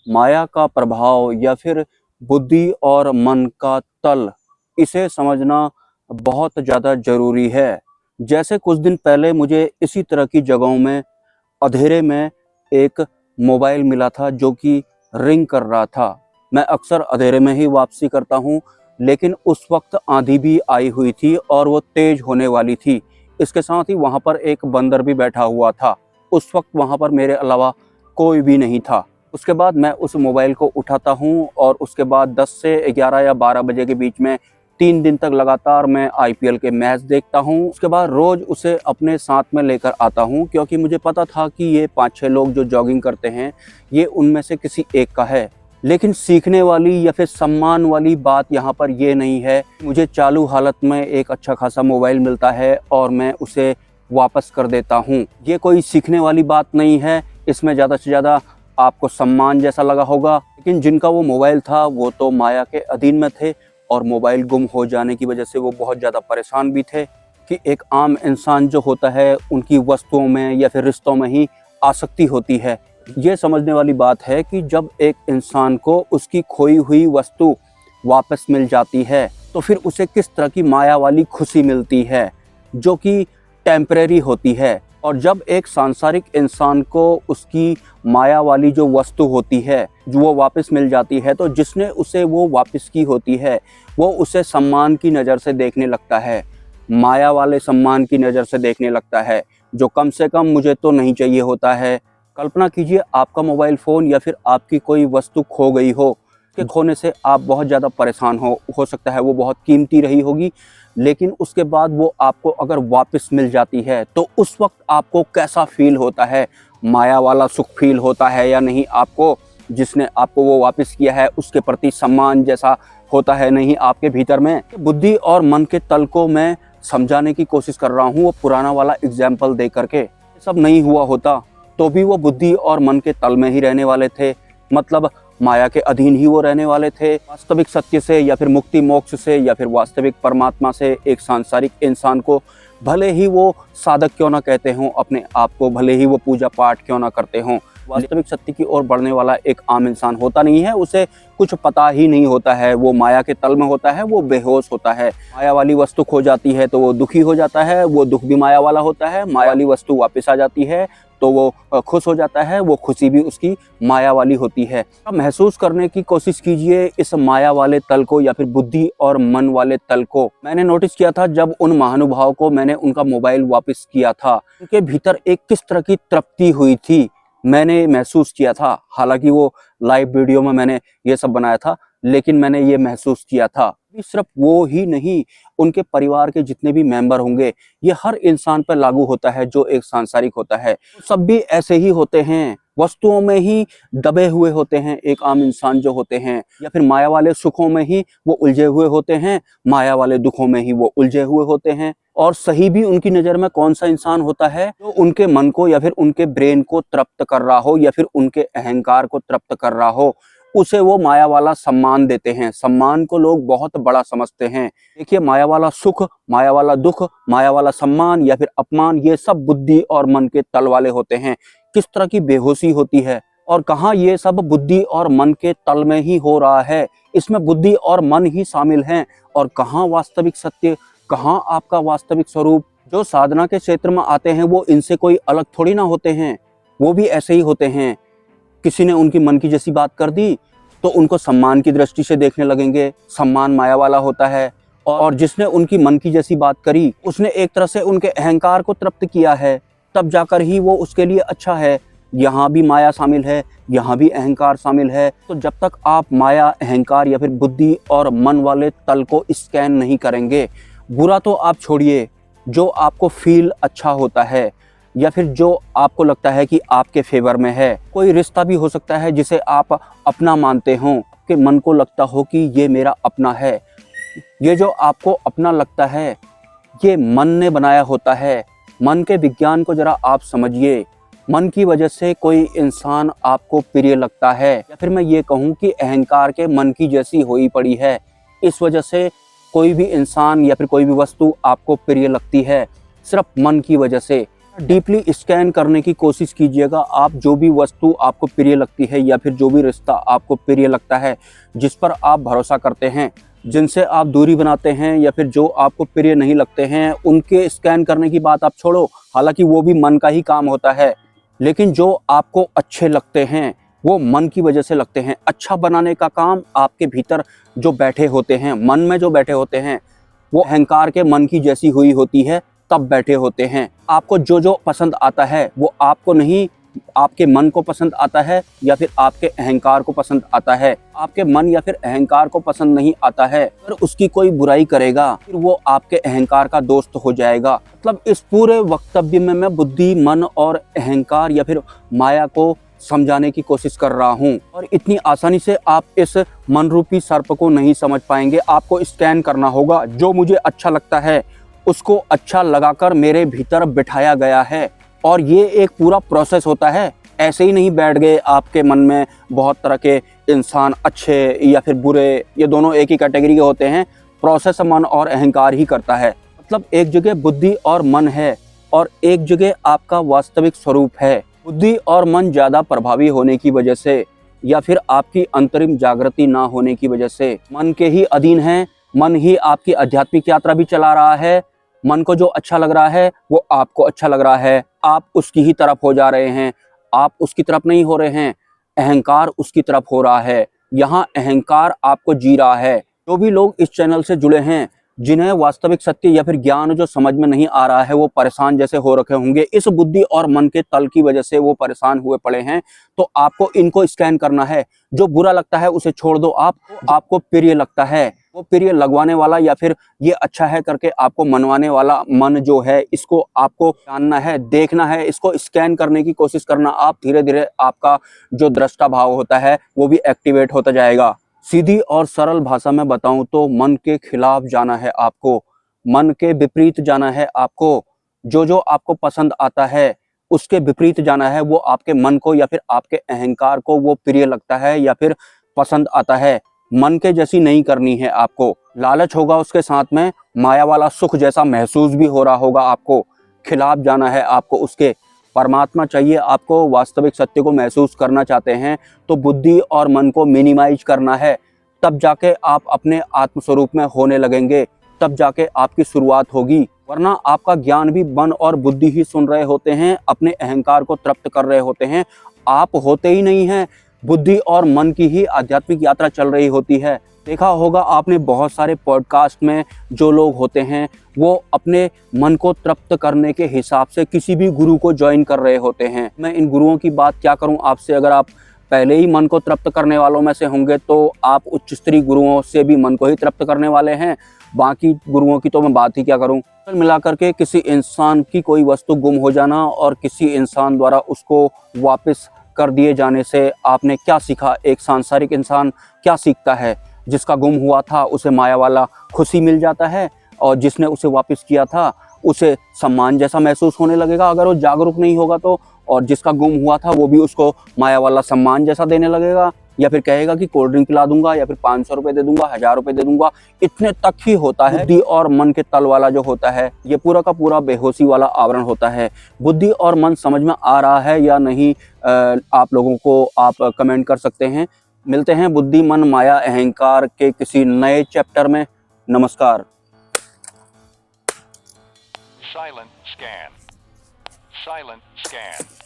माया का प्रभाव या फिर बुद्धि और मन का तल, इसे समझना बहुत ज़्यादा ज़रूरी है। जैसे कुछ दिन पहले मुझे इसी तरह की जगहों में अंधेरे में एक मोबाइल मिला था जो कि रिंग कर रहा था। मैं अक्सर अंधेरे में ही वापसी करता हूँ, लेकिन उस वक्त आंधी भी आई हुई थी और वो तेज होने वाली थी। इसके साथ ही वहाँ पर एक बंदर भी बैठा हुआ था। उस वक्त वहाँ पर मेरे अलावा कोई भी नहीं था। उसके बाद मैं उस मोबाइल को उठाता हूँ और उसके बाद 10 से 11 या 12 बजे के बीच में 3 दिन तक लगातार मैं आईपीएल के मैच देखता हूँ। उसके बाद रोज़ उसे अपने साथ में लेकर आता हूँ, क्योंकि मुझे पता था कि ये 5-6 लोग जो जॉगिंग करते हैं ये उनमें से किसी एक का है। लेकिन सीखने वाली या फिर सम्मान वाली बात यहाँ पर ये नहीं है। मुझे चालू हालत में एक अच्छा खासा मोबाइल मिलता है और मैं उसे वापस कर देता हूँ। ये कोई सीखने वाली बात नहीं है। इसमें ज़्यादा से ज़्यादा आपको सम्मान जैसा लगा होगा। लेकिन जिनका वो मोबाइल था वो तो माया के अधीन में थे और मोबाइल गुम हो जाने की वजह से वो बहुत ज़्यादा परेशान भी थे कि एक आम इंसान जो होता है उनकी वस्तुओं में या फिर रिश्तों में ही आसक्ति होती है। ये समझने वाली बात है कि जब एक इंसान को उसकी खोई हुई वस्तु वापस मिल जाती है तो फिर उसे किस तरह की माया वाली खुशी मिलती है जो कि टेम्परेरी होती है। और जब एक सांसारिक इंसान को उसकी माया वाली जो वस्तु होती है जो वो वापस मिल जाती है तो जिसने उसे वो वापस की होती है वो उसे सम्मान की नज़र से देखने लगता है, माया वाले सम्मान की नज़र से देखने लगता है, जो कम से कम मुझे तो नहीं चाहिए होता है। कल्पना कीजिए आपका मोबाइल फ़ोन या फिर आपकी कोई वस्तु खो गई हो। के खोने से आप बहुत ज़्यादा परेशान हो सकता है वो बहुत कीमती रही होगी, लेकिन उसके बाद वो आपको अगर वापस मिल जाती है तो उस वक्त आपको कैसा फील होता है? माया वाला सुख फील होता है या नहीं? आपको जिसने आपको वो वापस किया है उसके प्रति सम्मान जैसा होता है नहीं आपके भीतर में? बुद्धि और मन के तल को मैं समझाने की कोशिश कर रहा हूँ वो पुराना वाला एग्जाम्पल दे करके। सब नहीं हुआ होता तो भी वो बुद्धि और मन के तल में ही रहने वाले थे, मतलब माया के अधीन ही वो रहने वाले थे। वास्तविक सत्य से या फिर मुक्ति मोक्ष से या फिर वास्तविक परमात्मा से एक सांसारिक इंसान को भले ही वो साधक क्यों ना कहते हों अपने आप को, भले ही वो पूजा पाठ क्यों ना करते हों, वास्तविक सत्य की ओर बढ़ने वाला एक आम इंसान होता नहीं है। उसे कुछ पता ही नहीं होता है, वो माया के तल में होता है, वो बेहोश होता है। माया वाली वस्तु खो जाती है तो वो दुखी हो जाता है, वो दुख भी माया वाला होता है। माया वाली वस्तु वापस आ जाती है तो वो खुश हो जाता है, वो खुशी भी उसकी माया वाली होती है। अब महसूस करने की कोशिश कीजिए इस माया वाले तल को या फिर बुद्धि और मन वाले तल को। मैंने नोटिस किया था जब उन महानुभाव को मैंने उनका मोबाइल वापस किया था, उनके भीतर एक किस तरह की तृप्ति हुई थी मैंने महसूस किया था। हालांकि वो लाइव वीडियो में मैंने ये सब बनाया था, लेकिन मैंने ये महसूस किया था। सिर्फ वो ही नहीं, उनके परिवार के जितने भी मेंबर होंगे, ये हर इंसान पर लागू होता है जो एक सांसारिक होता है। सब भी ऐसे ही होते हैं, वस्तुओं में ही दबे हुए होते हैं एक आम इंसान जो होते हैं, या फिर माया वाले सुखों में ही वो उलझे हुए होते हैं, माया वाले दुखों में ही वो उलझे हुए होते हैं। और सही भी उनकी नज़र में कौन सा इंसान होता है? जो उनके मन को या फिर उनके ब्रेन को तृप्त कर रहा हो या फिर उनके अहंकार को तृप्त कर रहा हो, उसे वो माया वाला सम्मान देते हैं। सम्मान को लोग बहुत बड़ा समझते हैं। देखिए, माया वाला सुख, माया वाला दुख, माया वाला सम्मान या फिर अपमान, ये सब बुद्धि और मन के तल वाले होते हैं। किस तरह की बेहोशी होती है, और कहाँ ये सब बुद्धि और मन के तल में ही हो रहा है। इसमें बुद्धि और मन ही शामिल हैं, और कहाँ वास्तविक सत्य, कहाँ आपका वास्तविक स्वरूप। जो साधना के क्षेत्र में आते हैं वो इनसे कोई अलग थोड़ी ना होते हैं, वो भी ऐसे ही होते हैं। किसी ने उनकी मन की जैसी बात कर दी तो उनको सम्मान की दृष्टि से देखने लगेंगे, सम्मान माया वाला होता है। और जिसने उनकी मन की जैसी बात करी उसने एक तरह से उनके अहंकार को तृप्त किया है, तब जाकर ही वो उसके लिए अच्छा है। यहाँ भी माया शामिल है, यहाँ भी अहंकार शामिल है। तो जब तक आप माया, अहंकार या फिर बुद्धि और मन वाले तल को स्कैन नहीं करेंगे, बुरा तो आप छोड़िए, जो आपको फील अच्छा होता है या फिर जो आपको लगता है कि आपके फेवर में है, कोई रिश्ता भी हो सकता है जिसे आप अपना मानते हो, कि मन को लगता हो कि ये मेरा अपना है। ये जो आपको अपना लगता है ये मन ने बनाया होता है। मन के विज्ञान को जरा आप समझिए। मन की वजह से कोई इंसान आपको प्रिय लगता है, या फिर मैं ये कहूँ कि अहंकार के मन की जैसी हुई पड़ी है। इस वजह से कोई भी इंसान या फिर कोई भी वस्तु आपको प्रिय लगती है, सिर्फ मन की वजह से। डीपली स्कैन करने की कोशिश कीजिएगा। आप जो भी वस्तु आपको प्रिय लगती है या फिर जो भी रिश्ता आपको प्रिय लगता है, जिस पर आप भरोसा करते हैं, जिनसे आप दूरी बनाते हैं या फिर जो आपको प्रिय नहीं लगते हैं, उनके स्कैन करने की बात आप छोड़ो। हालांकि वो भी मन का ही काम होता है, लेकिन जो आपको अच्छे लगते हैं वो मन की वजह से लगते हैं। अच्छा बनाने का काम आपके भीतर जो बैठे होते हैं, मन में जो बैठे होते हैं, वो अहंकार के मन की जैसी हुई होती है, तब बैठे होते हैं। आपको जो जो पसंद आता है वो आपको नहीं, आपके मन को पसंद आता है या फिर आपके अहंकार को पसंद आता है। आपके मन या फिर अहंकार को पसंद नहीं आता है, अगर उसकी कोई बुराई करेगा फिर वो आपके अहंकार का दोस्त हो जाएगा। मतलब इस पूरे वक्तव्य में मैं बुद्धि, मन और अहंकार या फिर माया को समझाने की कोशिश कर रहा हूँ, और इतनी आसानी से आप इस मन रूपी सर्प को नहीं समझ पाएंगे। आपको स्कैन करना होगा। जो मुझे अच्छा लगता है उसको अच्छा लगाकर मेरे भीतर बिठाया गया है, और ये एक पूरा प्रोसेस होता है। ऐसे ही नहीं बैठ गए आपके मन में बहुत तरह के इंसान, अच्छे या फिर बुरे, ये दोनों एक ही कैटेगरी के होते हैं। प्रोसेस मन और अहंकार ही करता है। मतलब एक जगह बुद्धि और मन है और एक जगह आपका वास्तविक स्वरूप है। बुद्धि और मन ज़्यादा प्रभावी होने की वजह से या फिर आपकी अंतरिम जागृति ना होने की वजह से मन के ही अधीन है। मन ही आपकी आध्यात्मिक यात्रा भी चला रहा है। मन को जो अच्छा लग रहा है वो आपको अच्छा लग रहा है, आप उसकी ही तरफ हो जा रहे हैं। आप उसकी तरफ नहीं हो रहे हैं, अहंकार उसकी तरफ हो रहा है। यहाँ अहंकार आपको जी रहा है। जो भी लोग इस चैनल से जुड़े हैं, जिन्हें वास्तविक सत्य या फिर ज्ञान जो समझ में नहीं आ रहा है, वो परेशान जैसे हो रखे होंगे। इस बुद्धि और मन के तल की वजह से वो परेशान हुए पड़े हैं। तो आपको इनको स्कैन करना है। जो बुरा लगता है उसे छोड़ दो। आपको प्रिय लगता है, वो प्रिय लगवाने वाला या फिर ये अच्छा है करके आपको मनवाने वाला मन जो है, इसको आपको जानना है, देखना है, इसको स्कैन करने की कोशिश करना। आप धीरे धीरे आपका जो दृष्टा भाव होता है वो भी एक्टिवेट होता जाएगा। सीधी और सरल भाषा में बताऊं तो मन के खिलाफ जाना है आपको, मन के विपरीत जाना है आपको। जो जो आपको पसंद आता है उसके विपरीत जाना है। वो आपके मन को या फिर आपके अहंकार को वो प्रिय लगता है या फिर पसंद आता है। मन के जैसी नहीं करनी है आपको। लालच होगा उसके साथ में, माया वाला सुख जैसा महसूस भी हो रहा होगा आपको। खिलाफ जाना है आपको उसके। परमात्मा चाहिए आपको, वास्तविक सत्य को महसूस करना चाहते हैं तो बुद्धि और मन को मिनिमाइज करना है। तब जाके आप अपने आत्मस्वरूप में होने लगेंगे, तब जाके आपकी शुरुआत होगी। वरना आपका ज्ञान भी मन और बुद्धि ही सुन रहे होते हैं, अपने अहंकार को तृप्त कर रहे होते हैं। आप होते ही नहीं हैं, बुद्धि और मन की ही आध्यात्मिक यात्रा चल रही होती है। देखा होगा आपने बहुत सारे पॉडकास्ट में जो लोग होते हैं वो अपने मन को तृप्त करने के हिसाब से किसी भी गुरु को ज्वाइन कर रहे होते हैं। मैं इन गुरुओं की बात क्या करूं आपसे। अगर आप पहले ही मन को तृप्त करने वालों में से होंगे तो आप उच्च स्तरीय गुरुओं से भी मन को ही तृप्त करने वाले हैं। बाकी गुरुओं की तो मैं बात ही क्या करूं। कुल मिलाकर के किसी इंसान की कोई वस्तु गुम हो जाना और किसी इंसान द्वारा उसको वापस कर दिए जाने से आपने क्या सीखा। एक सांसारिक इंसान क्या सीखता है? जिसका गुम हुआ था उसे माया वाला खुशी मिल जाता है, और जिसने उसे वापस किया था उसे सम्मान जैसा महसूस होने लगेगा अगर वो जागरूक नहीं होगा तो। और जिसका गुम हुआ था वो भी उसको माया वाला सम्मान जैसा देने लगेगा, या फिर कहेगा कि कोल्ड ड्रिंक पिला दूंगा, या फिर 500 रुपये दे दूंगा, 1000 रुपये दे दूंगा। इतने तक ही होता है। बुद्धि और मन के तल वाला जो होता है ये पूरा का पूरा बेहोशी वाला आवरण होता है। बुद्धि और मन समझ में आ रहा है या नहीं, आप लोगों को आप कमेंट कर सकते हैं। मिलते हैं बुद्धि, मन, माया, अहंकार के किसी नए चैप्टर में। नमस्कार। Silent scan. Silent scan.